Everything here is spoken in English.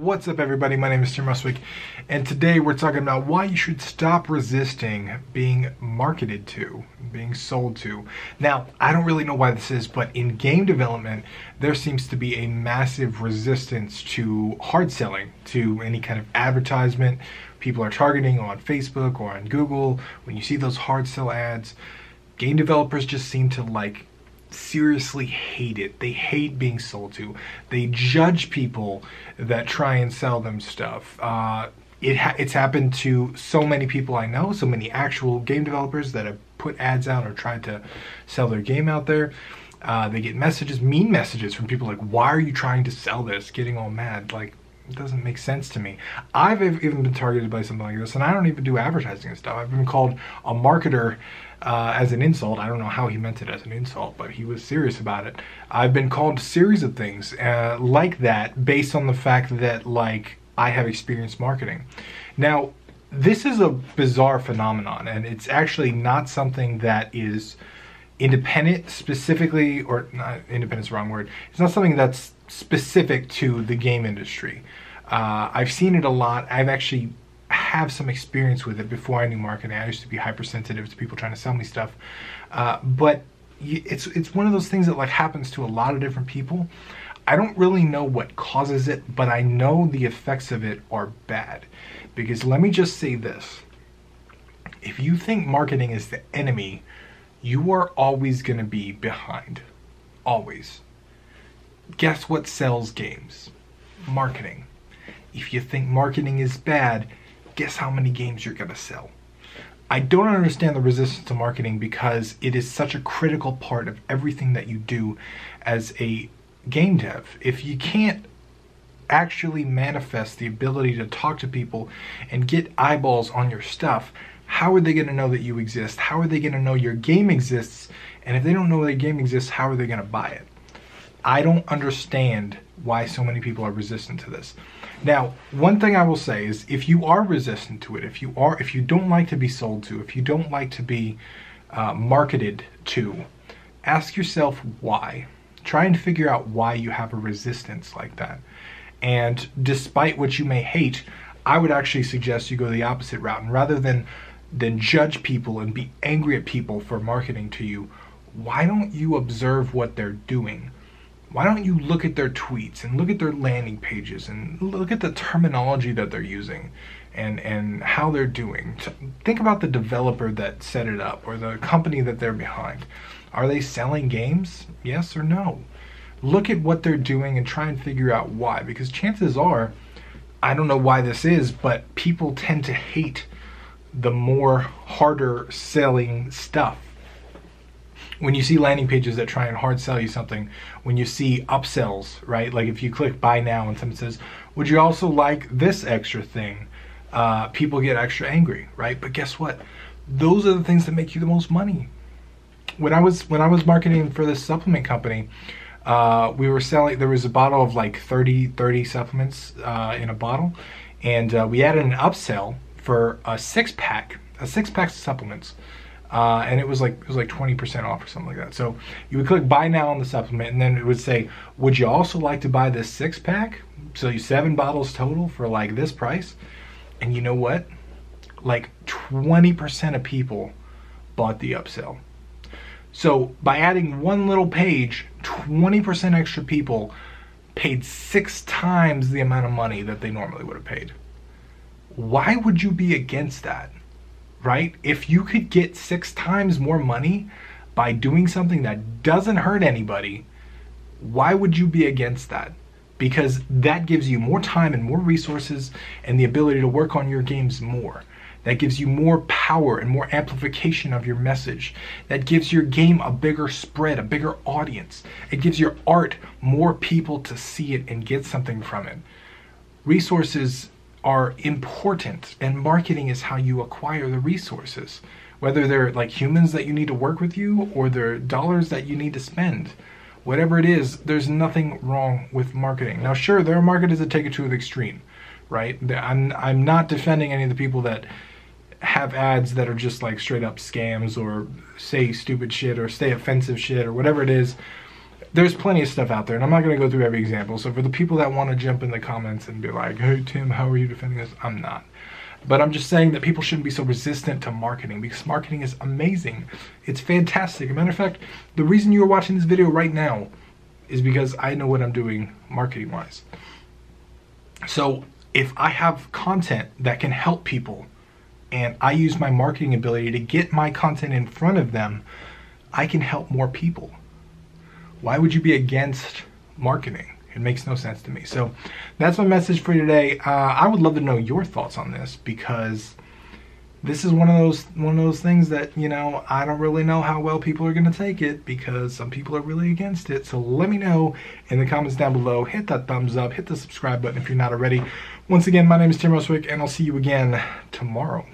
What's up, everybody? My name is Tim Ruswick, and today we're talking about why you should stop resisting being marketed to, being sold to. Now, I don't really know why this is, but in game development, there seems to be a massive resistance to hard selling, to any kind of advertisement people are targeting on Facebook or on Google. When you see those hard sell ads, game developers just seem to seriously hate it. They hate being sold to. They judge people that try and sell them stuff. It's happened to so many people I know, so many actual game developers that have put ads out or tried to sell their game out there. They get messages, mean messages from people like, why are you trying to sell this? Getting all mad. It doesn't make sense to me. I've even been targeted by something like this, and I don't even do advertising and stuff. I've been called a marketer as an insult. I don't know how he meant it as an insult, but he was serious about it. I've been called a series of things like that based on the fact that I have experienced marketing. Now, this is a bizarre phenomenon, and it's actually not something that is independent specifically, or not independent's the wrong word. It's not something that's specific to the game industry. I've seen it a lot. I've actually have some experience with it before I knew marketing. I used to be hypersensitive to people trying to sell me stuff, but it's one of those things that happens to a lot of different people. I don't really know what causes it, but I know the effects of it are bad. Because let me just say this: if you think marketing is the enemy, you are always going to be behind. Always. Guess what sells games? Marketing. If you think marketing is bad, guess how many games you're going to sell. I don't understand the resistance to marketing because it is such a critical part of everything that you do as a game dev. If you can't actually manifest the ability to talk to people and get eyeballs on your stuff, how are they going to know that you exist? How are they going to know your game exists? And if they don't know their game exists, how are they going to buy it? I don't understand why so many people are resistant to this. Now, one thing I will say is, if you are resistant to it, if you don't like to be sold to, if you don't like to be marketed to, ask yourself why. Try and figure out why you have a resistance like that. And despite what you may hate, I would actually suggest you go the opposite route. And rather than judge people and be angry at people for marketing to you, why don't you observe what they're doing? Why don't you look at their tweets and look at their landing pages and look at the terminology that they're using and how they're doing? Think about the developer that set it up or the company that they're behind. Are they selling games? Yes or no? Look at what they're doing and try and figure out why. Because chances are, I don't know why this is, but people tend to hate the more harder selling stuff. When you see landing pages that try and hard sell you something, when you see upsells, right? Like if you click buy now and someone says, would you also like this extra thing? People get extra angry, right? But guess what? Those are the things that make you the most money. When I was marketing for this supplement company, we were selling, there was a bottle of 30 supplements in a bottle, and we added an upsell for a six-pack of supplements. And it was like 20% off or something like that. So you would click buy now on the supplement, and then it would say, would you also like to buy this 6-pack? So you 7 bottles total for this price. And you know what? 20% of people bought the upsell. So by adding one little page, 20% extra people paid 6 times the amount of money that they normally would have paid. Why would you be against that? Right? If you could get 6 times more money by doing something that doesn't hurt anybody, why would you be against that? Because that gives you more time and more resources and the ability to work on your games more. That gives you more power and more amplification of your message. That gives your game a bigger spread, a bigger audience. It gives your art more people to see it and get something from it. Resources are important, and marketing is how you acquire the resources, whether they're humans that you need to work with you or they're dollars that you need to spend. Whatever it is, there's nothing wrong with marketing. Now sure, there are marketers that take it to an extreme, right? I'm not defending any of the people that have ads that are just straight up scams or say stupid shit or say offensive shit or whatever it is. there's plenty of stuff out there, and I'm not going to go through every example. So for the people that want to jump in the comments and be like, hey Tim, how are you defending this? I'm not. But I'm just saying that people shouldn't be so resistant to marketing, because marketing is amazing. It's fantastic. As a matter of fact, the reason you are watching this video right now is because I know what I'm doing marketing wise. So if I have content that can help people and I use my marketing ability to get my content in front of them, I can help more people. Why would you be against marketing? It makes no sense to me. So that's my message for you today. I would love to know your thoughts on this, because this is one of those things that, you know, I don't really know how well people are going to take it, because some people are really against it. So let me know in the comments down below. Hit that thumbs up, hit the subscribe button if you're not already. Once again, my name is Tim Roswick, and I'll see you again tomorrow.